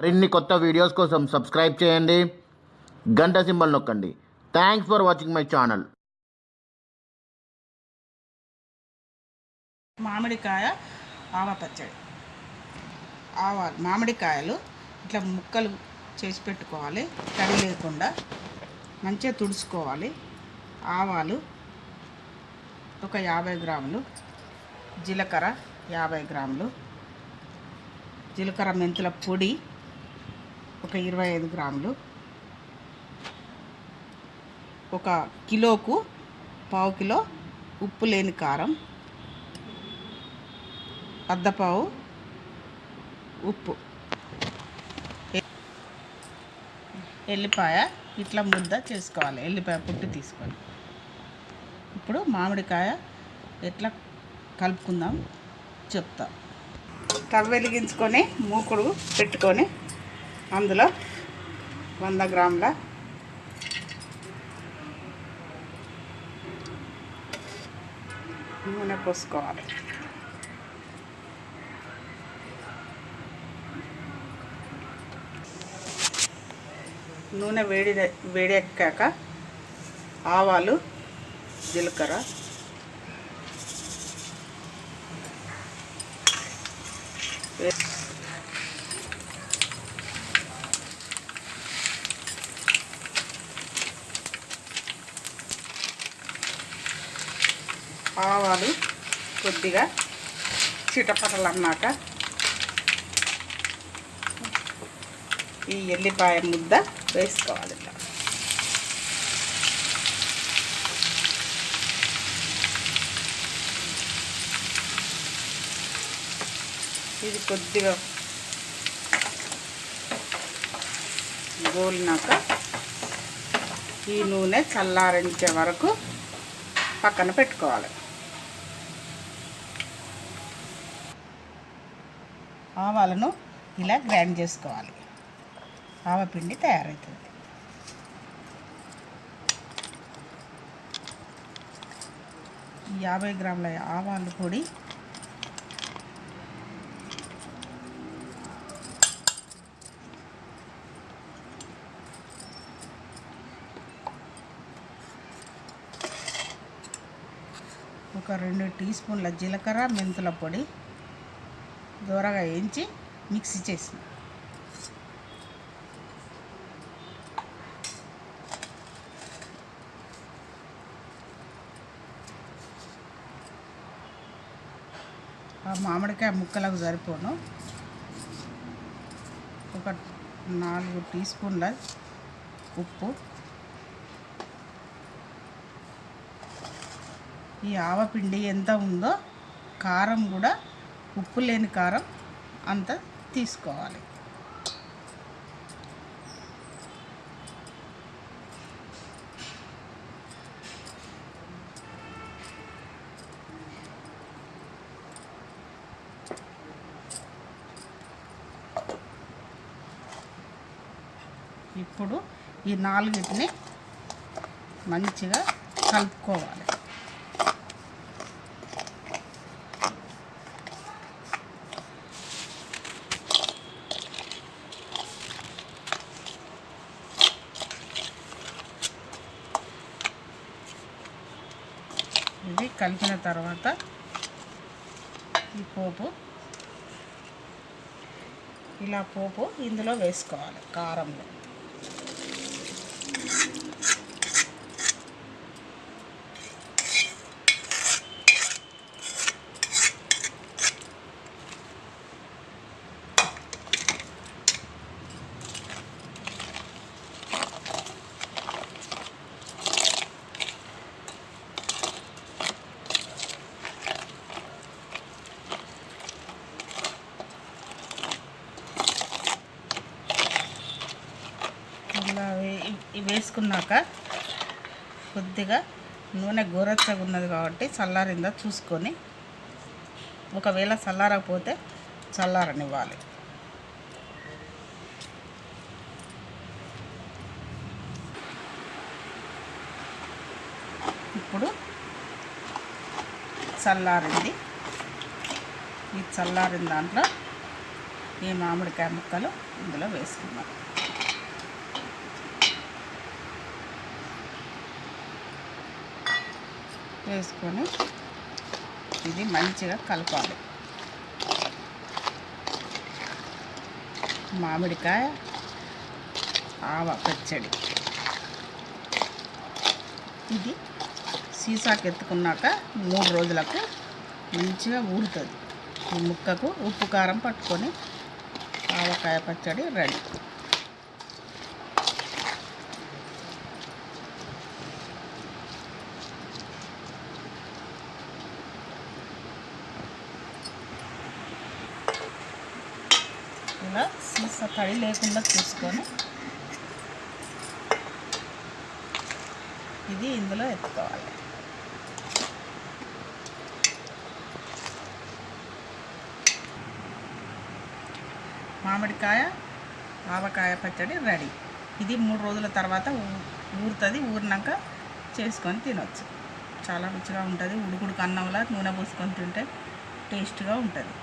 మరిన్ని కొత్త వీడియోస్ కోసం సబ్స్క్రైబ్ చేయండి, గంట సింబల్ నొక్కండి. Thanks for watching my channel. మామిడికాయ ఆవ పచ్చడి. ఆవాలు, మామిడికాయలు ఇట్లా ముక్కలు చేసి పెట్టుకోవాలి, తడి లేకుండా మంచిగా తుడుచుకోవాలి. ఆవాలు ఒక 50 గ్రాములు, జీలకర్ర 50 గ్రాములు, జీలకర్ర మెంతుల పొడి ఒక 25 గ్రాములు, ఒక కిలోకు 1/2 కిలో ఉప్పు లేని కారం, అద్దపావు ఉప్పు, ఎల్లిపాయ ఇట్లా ముద్ద చేసుకోవాలి. ఎల్లిపాయ పుట్టి తీసుకొని ఇప్పుడు మామిడికాయ ఎట్లా కలుపుకుందాం చెప్తా. స్టవ్ వెలిగించుకొని మూకుడు పెట్టుకొని అందులో 100 గ్రాముల నూనె పోసుకోవాలి. నూనె వేడెక్కాక ఆవాలు, జీలకర్ర, ఆవాలు కొద్దిగా చిటపటలు అన్నాక ఈ ఎల్లిపాయ ముద్ద వేసుకోవాలి. ఇది కొద్దిగా గోలినాక ఈ నూనె చల్లారించే వరకు పక్కన పెట్టుకోవాలి. ఆవాలను ఇలా గ్రైండ్ చేసుకోవాలి. ఆవపిండి తయారవుతుంది. ఈ 50 గ్రాముల ఆవాల పొడి, ఒక 2 టీ స్పూన్ల జీలకర్ర మెంతుల పొడి దూరగా వేయించి మిక్సీ చేసిన, ఆ మామిడికాయ ముక్కలకు సరిపోను ఒక 4 టీ స్పూన్ల ఉప్పు, ఈ ఆవపిండి ఎంత ఉందో కారం కూడా ఉప్పు లేని కారం అంత తీసుకోవాలి. ఇప్పుడు ఈ 4టిని మంచిగా కలుపుకోవాలి. ఇది కలిపిన తర్వాత ఈ పోపు ఇలా ఇందులో వేసుకోవాలి. కారంలో వేసుకున్నాక కొద్దిగా నూనె గోరచ్చగా ఉన్నది కాబట్టి చల్లారిందా చూసుకొని, ఒకవేళ చల్లారకపోతే చల్లారనివ్వాలి. ఇప్పుడు చల్లారింది. ఈ చల్లారిన దాంట్లో ఈ మామిడికాయ ముక్కలు ఇందులో వేసుకుందాం. వేసుకొని ఇది మంచిగా కలపాలి. మామిడికాయ ఆవ పచ్చడి ఇది సీసాకి ఎత్తుకున్నాక 3 రోజులకు మంచిగా ఊరుతుంది. ఈ ముక్కకు ఉప్పు కారం పట్టుకొని ఆవకాయ పచ్చడి రెడీ. ఇలా సీసా తడి లేకుండా చూసుకొని ఇది ఇందులో ఎత్తుకోవాలి. మామిడికాయ ఆవకాయ పచ్చడి రెడీ. ఇది 3 రోజుల తర్వాత ఊరుతుంది. ఊరినాక చేసుకొని తినొచ్చు. చాలా రుచిగా ఉంటుంది. ఉడుకుడుకు అన్నంలో నూనె పోసుకొని తింటే టేస్ట్గా ఉంటుంది.